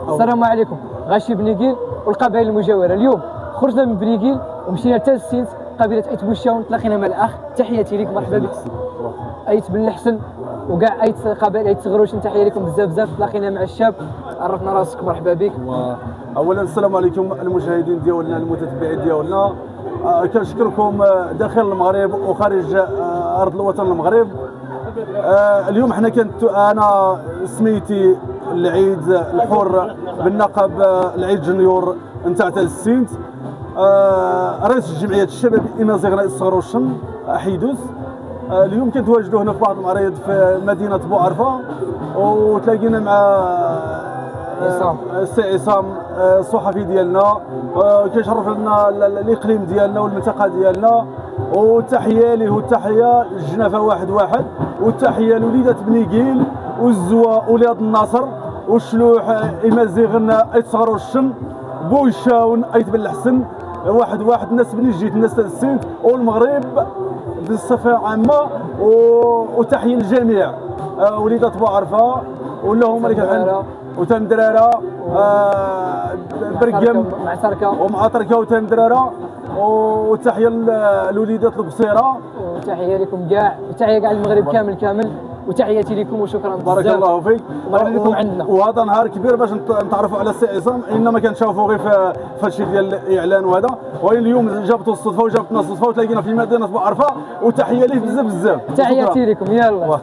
السلام عليكم. غاشي بنيكيل والقبائل المجاوره. اليوم خرجنا من بنيكيل ومشينا حتى للسينت قبيله ايت بوشاون، تلاقينا مع الاخ. تحياتي ليك، مرحبا بك. ايت بن الحسن وكاع ايت قبائل ايت غروشن، تحيه لكم بزاف بزاف. تلاقينا مع الشاب، عرفنا راسك، مرحبا بك. اولا السلام عليكم المشاهدين ديالنا المتتبعين ديالنا. كنشكركم داخل المغرب وخارج ارض الوطن المغرب. اليوم حنا انا سميتي العيد الحر بالنقب العيد جونيور نتاع السينت. رئيس جمعيه الشباب الامازيغ الصغروشن حيدوس. اليوم كنتواجدوا هنا في بعض المعارض في مدينه بوعرفه، وتلاقينا مع السي عصام الصحفي ديالنا. كيشرف لنا الاقليم ديالنا والمنطقه ديالنا، والتحيه ليه والتحيه للجنافه واحد والتحيه لوليدات بنيكيل والزوا ولاد الناصر والشلوح امازيغن ايت صغروشن بوشاون ايت بن الحسن واحد الناس بني جيت الناس تاع السينت والمغرب بصفه عامه. وتحيه للجميع وليدات بوعرفه واللهم لك الحمد وتندراره برقم ومع تركه وتندراره. وتحيه لوليدات القصيره، وتحيه لكم كاع، وتحيه كاع المغرب كامل. وتحياتي لكم وشكرا بزاف. بارك الله فيك. مرحبا بكم عندنا. وهذا نهار كبير باش نتعرفوا على السي عصام، انما كنشوفوا غير في هادشي ديال الاعلان وهذا، وين اليوم جابته الصدفه وجابتنا الصدفه وتلاقينا في مدينه بوعرفه. وتحيه ليه بزاف. تحياتي لكم. يلا.